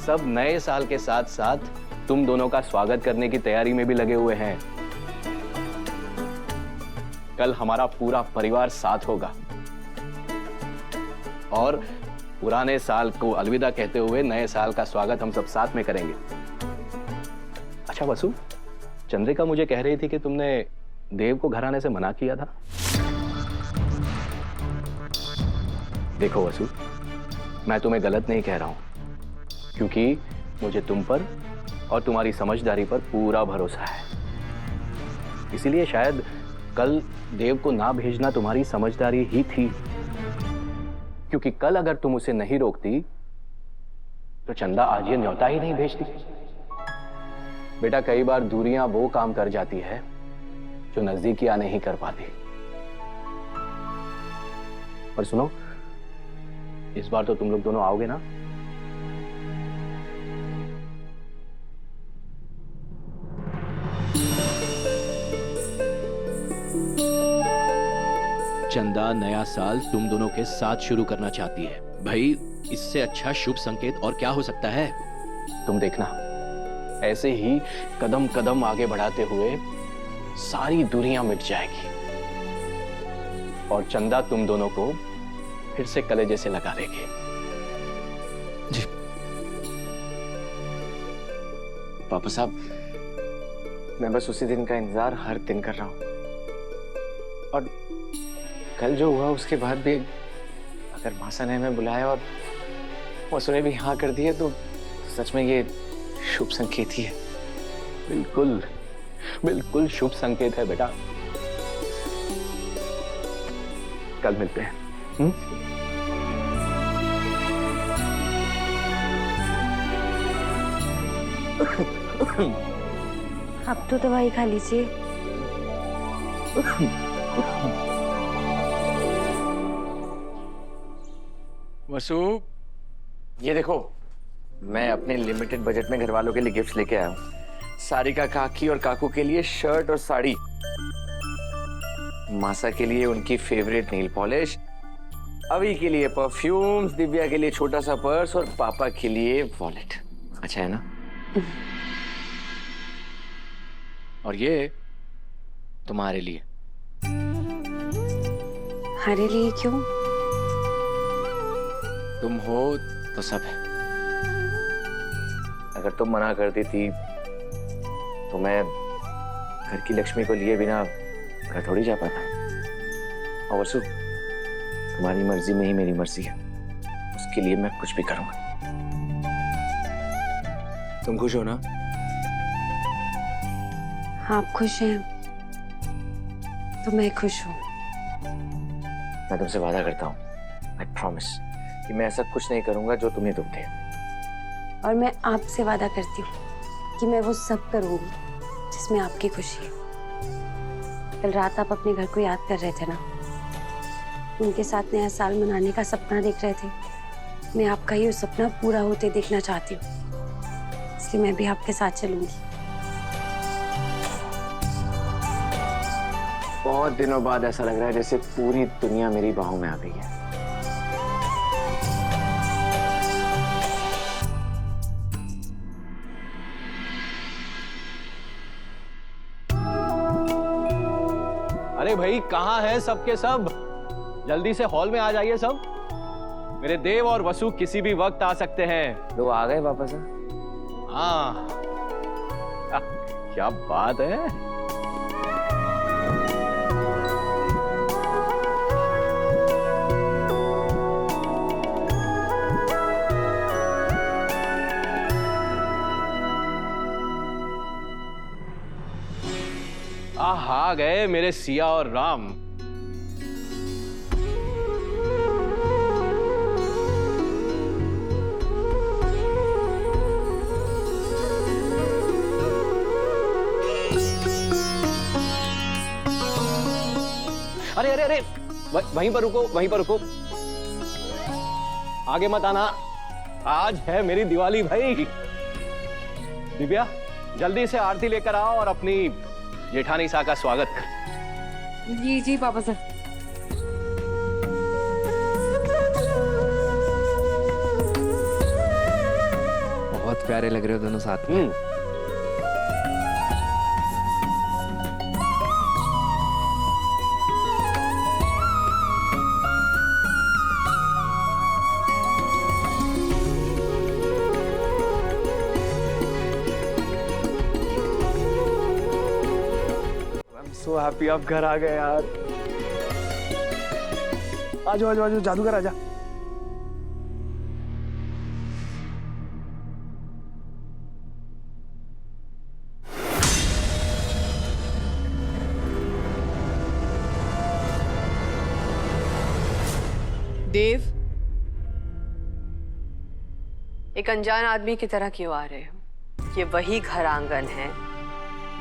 सब नए साल के साथ साथ तुम दोनों का स्वागत करने की तैयारी में भी लगे हुए हैं। कल हमारा पूरा परिवार साथ होगा और पुराने साल को अलविदा कहते हुए नए साल का स्वागत हम सब साथ में करेंगे। अच्छा वसु, चंद्रिका मुझे कह रही थी कि तुमने देव को घर आने से मना किया था। देखो वसु, मैं तुम्हें गलत नहीं कह रहा हूं, क्योंकि मुझे तुम पर और तुम्हारी समझदारी पर पूरा भरोसा है। इसीलिए शायद कल देव को ना भेजना तुम्हारी समझदारी ही थी, क्योंकि कल अगर तुम उसे नहीं रोकती तो चंदा आज ये न्योता ही नहीं भेजती। बेटा, कई बार दूरियां वो काम कर जाती है जो नजदीकियां नहीं कर पाती। और सुनो, इस बार तो तुम लोग दोनों आओगे ना? चंदा नया साल तुम दोनों के साथ शुरू करना चाहती है। भाई, इससे अच्छा शुभ संकेत और क्या हो सकता है? तुम देखना, ऐसे ही कदम कदम आगे बढ़ाते हुए सारी दूरियां मिट जाएगी और चंदा तुम दोनों को फिर से कलेजे से लगा देगी। जी पापा साहब, मैं बस उसी दिन का इंतजार हर दिन कर रहा हूं, और कल जो हुआ उसके बाद भी अगर मासा ने हमें बुलाया और उसने भी हाँ कर दिया तो सच में ये शुभ संकेत ही है। बिल्कुल बिल्कुल शुभ संकेत है बेटा। कल मिलते हैं। आप तो दवाई खा लीजिए। वसु, ये देखो, मैं अपने लिमिटेड बजट में घर वालों के लिए गिफ्ट्स लेके आया हूँ। सारिका काकी और काकू के लिए शर्ट और साड़ी, मासा के लिए उनकी फेवरेट नेल पॉलिश, अभी के लिए परफ्यूम्स, दिव्या के लिए छोटा सा पर्स और पापा के लिए वॉलेट। अच्छा है ना? और ये तुम्हारे लिए। हमारे लिए क्यों? तुम हो तो सब है। अगर तुम मना कर देती तो मैं घर की लक्ष्मी को लिए बिना घर थोड़ी जा पाता। और वसु, तुम्हारी मर्जी में ही मेरी मर्जी है, उसके लिए मैं कुछ भी करूंगा। तुम खुश हो ना? आप खुश हैं तो मैं खुश हूँ। मैं तुमसे वादा करता हूँ, आई प्रॉमिस, कि मैं ऐसा कुछ नहीं करूंगा जो तुम्हें दुख दे। और मैं आपसे वादा करती हूँ कि मैं वो सब करूंगी जिसमें आपकी खुशी है। कल रात आप अपने घर को याद कर रहे थे ना, उनके साथ नया साल मनाने का सपना देख रहे थे। मैं आपका ही वो सपना पूरा होते देखना चाहती हूँ, इसलिए मैं भी आपके साथ चलूंगी। बहुत दिनों बाद ऐसा लग रहा है जैसे पूरी दुनिया मेरी बाहों में आ गई है। अरे भाई, कहाँ है सबके सब? जल्दी से हॉल में आ जाइए सब। मेरे देव और वसु किसी भी वक्त आ सकते हैं। लोग आ गए वापस? हाँ, क्या बात है। आ गए मेरे सिया और राम। अरे अरे अरे, वहीं पर रुको, वहीं पर रुको, आगे मत आना। आज है मेरी दिवाली भाई। दिव्या, जल्दी से आरती लेकर आओ और अपनी जेठानी सा का स्वागत कर। जी जी पापा सर। प्यारे लग रहे हो दोनों साथ में। सो हैप्पी आप घर आ गए यार। आजो आजो आजो जादूगर आजा। देव, एक अनजान आदमी की तरह क्यों आ रहे हो? ये वही घर आंगन है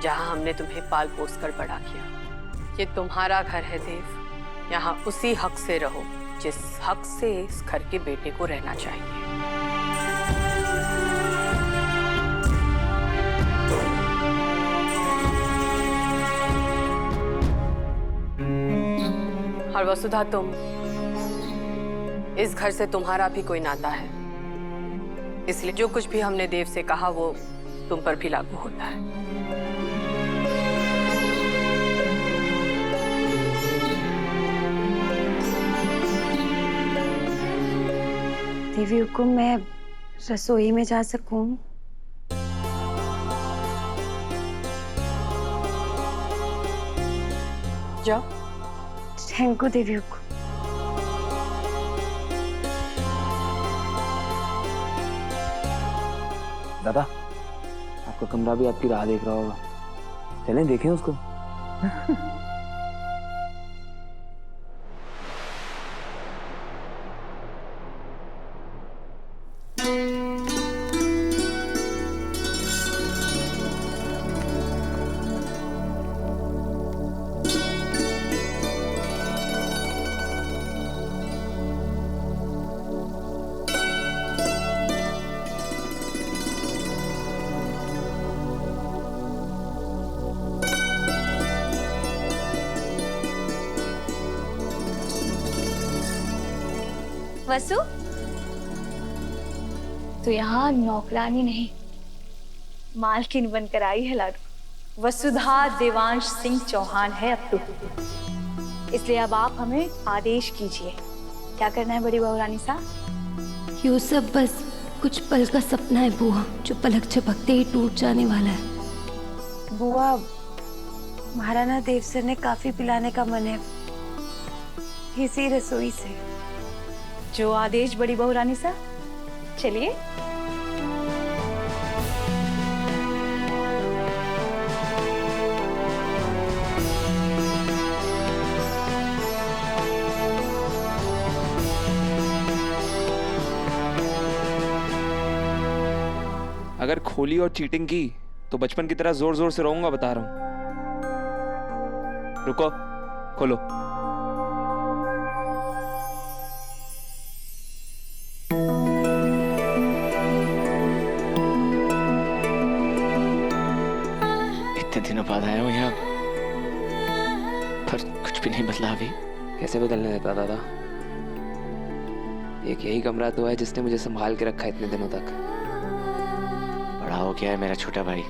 जहां हमने तुम्हें पाल पोस कर बड़ा किया। ये तुम्हारा घर है देव। यहाँ उसी हक से रहो जिस हक से इस घर के बेटे को रहना चाहिए। और वसुधा, तुम, इस घर से तुम्हारा भी कोई नाता है, इसलिए जो कुछ भी हमने देव से कहा वो तुम पर भी लागू होता है। देवी हुकुम, मैं रसोई में जा सकूं? जाओ। थैंक यू देवी हुकुम। दादा, आपका कमरा भी आपकी राह देख रहा होगा, चलें देखें उसको। वसु, तो यहाँ नौकरानी नहीं मालकिन बनकर आई है लाडू। वसुधा देवांश सिंह चौहान है अब तो, इसलिए अब आप हमें आदेश कीजिए, क्या करना है बड़ी बहू रानी साहब? ये सब बस कुछ पल का सपना है बुआ, जो पलक झपकते ही टूट जाने वाला है। बुआ, महाराणा देव सर ने काफी पिलाने का मन है, इसी रसोई से। जो आदेश बड़ी बहू रानी साहब, चलिए। अगर खोली और चीटिंग की तो बचपन की तरह जोर जोर से रोऊंगा, बता रहा हूं। रुको, खोलो। इतने दिनों बाद आया हूँ यहाँ, पर कुछ भी नहीं बदला अभी। कैसे बदलने देता दादा? एक यही कमरा तो है जिसने मुझे संभाल के रखा है इतने दिनों तक। बड़ा हो गया है मेरा छोटा भाई।